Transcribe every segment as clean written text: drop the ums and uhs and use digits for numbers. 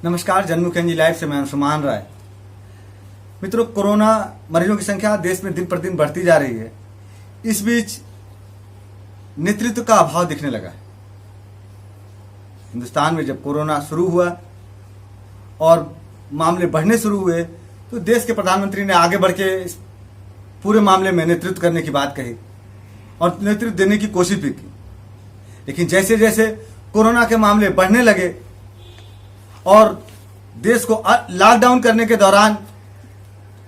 नमस्कार, जन्मुखेंजी लाइव से मैं सुमान राय। मित्रों, कोरोना मरीजों की संख्या देश में दिन प्रतिदिन बढ़ती जा रही है। इस बीच नेतृत्व का अभाव दिखने लगा है। हिंदुस्तान में जब कोरोना शुरू हुआ और मामले बढ़ने शुरू हुए तो देश के प्रधानमंत्री ने आगे बढ़ के इस पूरे मामले में नेतृत्व करने की बात कही और नेतृत्व देने की कोशिश भी की। लेकिन जैसे जैसे कोरोना के मामले बढ़ने लगे और देश को लॉकडाउन करने के दौरान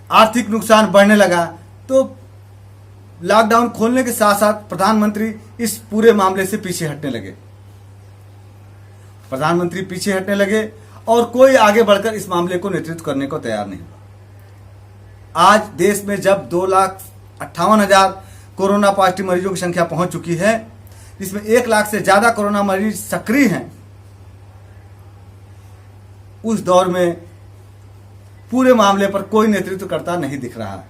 आर्थिक नुकसान बढ़ने लगा, तो लॉकडाउन खोलने के साथ साथ प्रधानमंत्री इस पूरे मामले से पीछे हटने लगे। प्रधानमंत्री पीछे हटने लगे और कोई आगे बढ़कर इस मामले को नेतृत्व करने को तैयार नहीं। आज देश में जब 2,58,000 कोरोना पॉजिटिव मरीजों की संख्या पहुंच चुकी है, जिसमें 1 लाख से ज्यादा कोरोना मरीज सक्रिय हैं, उस दौर में पूरे मामले पर कोई नेतृत्वकर्ता नहीं दिख रहा है।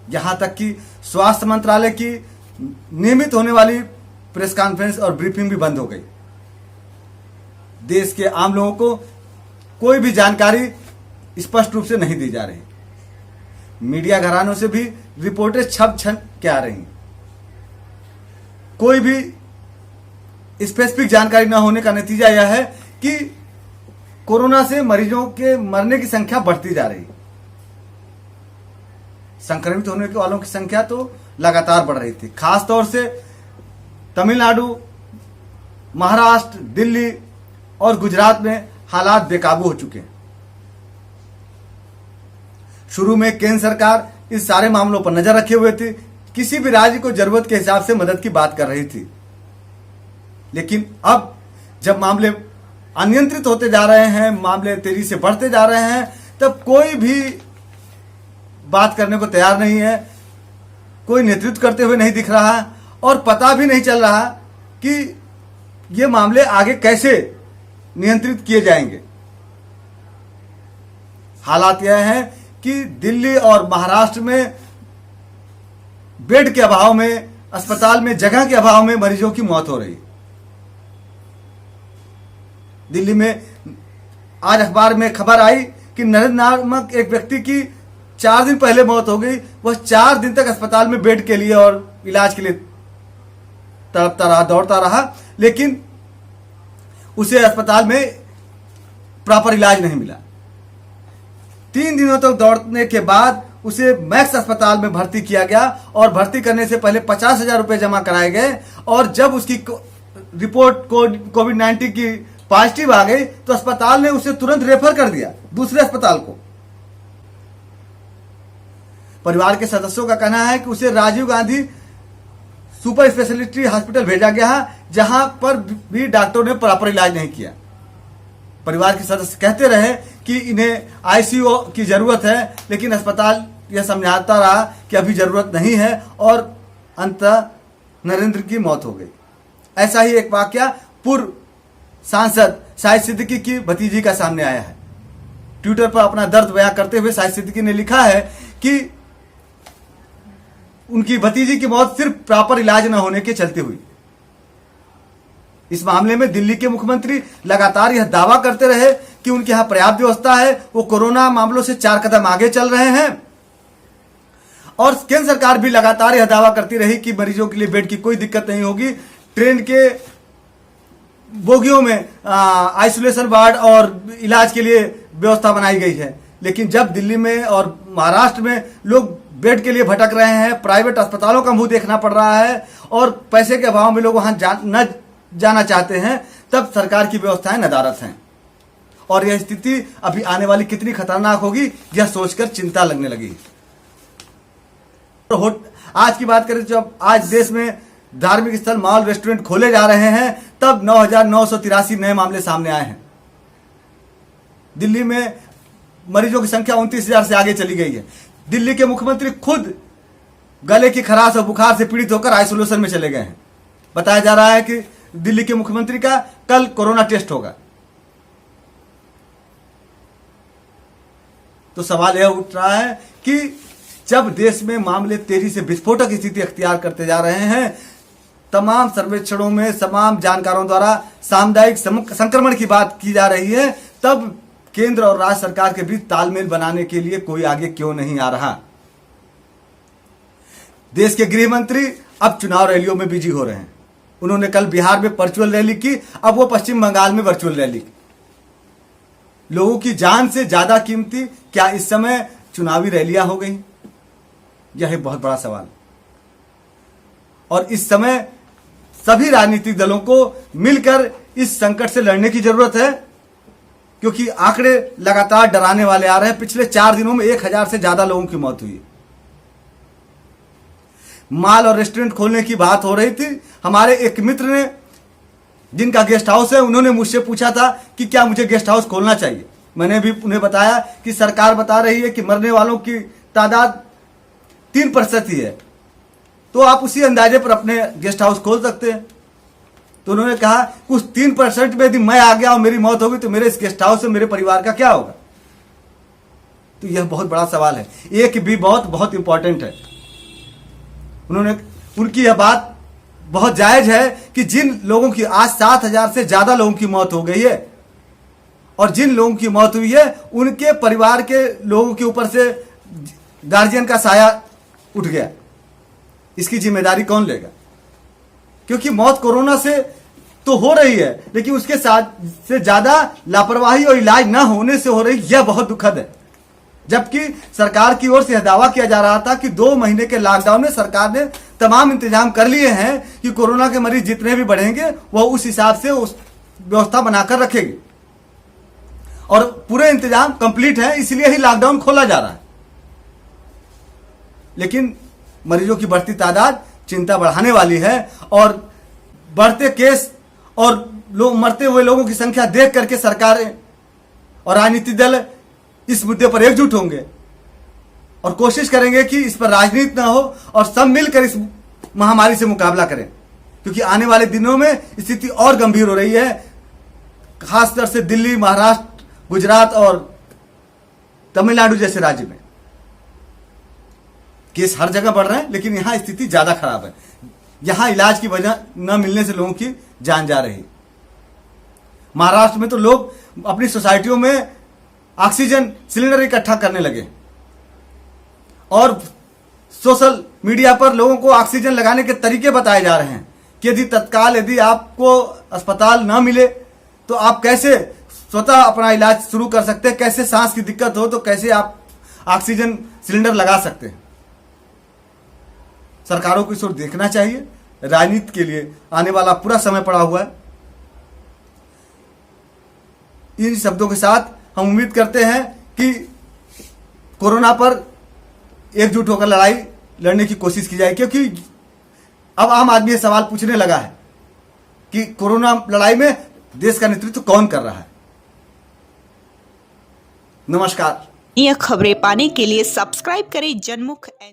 यहां तक कि स्वास्थ्य मंत्रालय की नियमित होने वाली प्रेस कॉन्फ्रेंस और ब्रीफिंग भी बंद हो गई। देश के आम लोगों को कोई भी जानकारी स्पष्ट रूप से नहीं दी जा रही। मीडिया घरानों से भी रिपोर्टें छप के आ रही। कोई भी स्पेसिफिक जानकारी न होने का नतीजा यह है कि कोरोना से मरीजों के मरने की संख्या बढ़ती जा रही। संक्रमित होने वालों की संख्या तो लगातार बढ़ रही थी। खास तौर से तमिलनाडु, महाराष्ट्र, दिल्ली और गुजरात में हालात बेकाबू हो चुके हैं। शुरू में केंद्र सरकार इस सारे मामलों पर नजर रखे हुए थी, किसी भी राज्य को जरूरत के हिसाब से मदद की बात कर रही थी। लेकिन अब जब मामले अनियंत्रित होते जा रहे हैं, मामले तेजी से बढ़ते जा रहे हैं, तब कोई भी बात करने को तैयार नहीं है। कोई नेतृत्व करते हुए नहीं दिख रहा और पता भी नहीं चल रहा कि ये मामले आगे कैसे नियंत्रित किए जाएंगे। हालात यह है कि दिल्ली और महाराष्ट्र में बेड के अभाव में, अस्पताल में जगह के अभाव में मरीजों की मौत हो रही। दिल्ली में आज अखबार में खबर आई कि नरेंद्र नामक एक व्यक्ति की 4 दिन पहले मौत हो गई। वह 4 दिन तक अस्पताल में बेड के लिए और इलाज के लिए तड़पता रहा, दौड़ता रहा, लेकिन उसे अस्पताल में प्रॉपर इलाज नहीं मिला। 3 दिनों तक दौड़ने के बाद उसे मैक्स अस्पताल में भर्ती किया गया और भर्ती करने से पहले 50,000 रुपए जमा कराए गए और जब उसकी रिपोर्ट कोविड-19 की पॉजिटिव आ गई तो अस्पताल ने उसे तुरंत रेफर कर दिया दूसरे अस्पताल को। परिवार के सदस्यों का कहना है कि उसे Rajiv Gandhi super speciality hospital भेजा गया, जहां पर भी डॉक्टरों ने प्रॉपर इलाज नहीं किया। परिवार के सदस्य कहते रहे कि इन्हें आईसीयू की जरूरत है, लेकिन अस्पताल यह समझाता रहा कि अभी जरूरत नहीं है और अंततः नरेंद्र की मौत हो गई। ऐसा ही एक वाकया पूर्व सांसद शाहिद सिद्दीकी की भतीजी का सामने आया है। ट्विटर पर अपना दर्द बयां करते हुए शाहिद सिद्दीकी ने लिखा है कि उनकी भतीजी की मौत सिर्फ प्रॉपर इलाज न होने के चलते हुई। इस मामले में दिल्ली के मुख्यमंत्री लगातार यह दावा करते रहे कि उनके यहां पर्याप्त व्यवस्था है, वो कोरोना मामलों से 4 कदम आगे चल रहे हैं। और केंद्र सरकार भी लगातार यह दावा करती रही कि मरीजों के लिए बेड की कोई दिक्कत नहीं होगी। ट्रेन के बोगियों में आइसोलेशन वार्ड और इलाज के लिए व्यवस्था बनाई गई है। लेकिन जब दिल्ली में और महाराष्ट्र में लोग बेड के लिए भटक रहे हैं, प्राइवेट अस्पतालों का मुंह देखना पड़ रहा है और पैसे के अभाव में लोग वहां न जाना चाहते हैं, तब सरकार की व्यवस्थाएं नदारद हैं। और यह स्थिति अभी आने वाली कितनी खतरनाक होगी, यह सोचकर चिंता लगने लगी। आज की बात करें, जब आज देश में धार्मिक स्थल, मॉल, रेस्टोरेंट खोले जा रहे हैं, तब 9,983 नए मामले सामने आए हैं। दिल्ली में मरीजों की संख्या 29,000 से आगे चली गई है। दिल्ली के मुख्यमंत्री खुद गले की खराश और बुखार से पीड़ित होकर आइसोलेशन में चले गए हैं। बताया जा रहा है कि दिल्ली के मुख्यमंत्री का कल कोरोना टेस्ट होगा। तो सवाल यह उठ रहा है कि जब देश में मामले तेजी से विस्फोटक स्थिति अख्तियार करते जा रहे हैं, तमाम सर्वेक्षणों में तमाम जानकारों द्वारा सामुदायिक संक्रमण की बात की जा रही है, तब केंद्र और राज्य सरकार के बीच तालमेल बनाने के लिए कोई आगे क्यों नहीं आ रहा। देश के गृह मंत्री अब चुनाव रैलियों में बिजी हो रहे हैं। उन्होंने कल बिहार में वर्चुअल रैली की, अब वो पश्चिम बंगाल में वर्चुअल रैली की। लोगों की जान से ज्यादा कीमती क्या इस समय चुनावी रैलियां हो गई? यह एक बहुत बड़ा सवाल। और इस समय सभी राजनीतिक दलों को मिलकर इस संकट से लड़ने की जरूरत है, क्योंकि आंकड़े लगातार डराने वाले आ रहे हैं। पिछले 4 दिनों में 1000 से ज्यादा लोगों की मौत हुई। मॉल और रेस्टोरेंट खोलने की बात हो रही थी। हमारे एक मित्र ने, जिनका गेस्ट हाउस है, उन्होंने मुझसे पूछा था कि क्या मुझे गेस्ट हाउस खोलना चाहिए। मैंने भी उन्हें बताया कि सरकार बता रही है कि मरने वालों की तादाद 3% ही है, तो आप उसी अंदाजे पर अपने गेस्ट हाउस खोल सकते हैं। तो उन्होंने कहा उस 3% में यदि मैं आ गया और मेरी मौत होगी तो मेरे इस गेस्ट हाउस से मेरे परिवार का क्या होगा? तो यह बहुत बड़ा सवाल है। एक भी बहुत इंपॉर्टेंट है। उनकी यह बात बहुत जायज है कि जिन लोगों की आज 7000 से ज्यादा लोगों की मौत हो गई है, और जिन लोगों की मौत हुई है उनके परिवार के लोगों के ऊपर से गार्जियन का साया उठ गया, इसकी जिम्मेदारी कौन लेगा? क्योंकि मौत कोरोना से तो हो रही है, लेकिन उसके साथ से ज्यादा लापरवाही और इलाज न होने से हो रही, यह बहुत दुखद है। जबकि सरकार की ओर से यह दावा किया जा रहा था कि 2 महीने के लॉकडाउन में सरकार ने तमाम इंतजाम कर लिए हैं कि कोरोना के मरीज जितने भी बढ़ेंगे वह उस हिसाब से उस व्यवस्था बनाकर रखेगी, और पूरे इंतजाम कंप्लीट है, इसलिए ही लॉकडाउन खोला जा रहा है। लेकिन मरीजों की बढ़ती तादाद चिंता बढ़ाने वाली है, और बढ़ते केस और लोग मरते हुए लोगों की संख्या देख करके सरकारें और राजनीतिक दल इस मुद्दे पर एकजुट होंगे और कोशिश करेंगे कि इस पर राजनीति ना हो और सब मिलकर इस महामारी से मुकाबला करें, क्योंकि आने वाले दिनों में स्थिति और गंभीर हो रही है। खासतौर से दिल्ली, महाराष्ट्र, गुजरात और तमिलनाडु जैसे राज्य में केस हर जगह बढ़ रहे हैं, लेकिन यहां स्थिति ज्यादा खराब है। यहां इलाज की वजह न मिलने से लोगों की जान जा रही। महाराष्ट्र में तो लोग अपनी सोसाइटियों में ऑक्सीजन सिलेंडर इकट्ठा करने लगे, और सोशल मीडिया पर लोगों को ऑक्सीजन लगाने के तरीके बताए जा रहे हैं कि यदि आपको अस्पताल ना मिले तो आप कैसे स्वतः अपना इलाज शुरू कर सकते हैं, कैसे सांस की दिक्कत हो तो कैसे आप ऑक्सीजन सिलेंडर लगा सकते हैं। सरकारों को इस ओर देखना चाहिए। राजनीति के लिए आने वाला पूरा समय पड़ा हुआ है। इन शब्दों के साथ हम उम्मीद करते हैं कि कोरोना पर एकजुट होकर लड़ाई लड़ने की कोशिश की जाए, क्योंकि अब आम आदमी ये सवाल पूछने लगा है कि कोरोना लड़ाई में देश का नेतृत्व कौन कर रहा है। नमस्कार। यह खबरें पाने के लिए सब्सक्राइब करें जनमुख।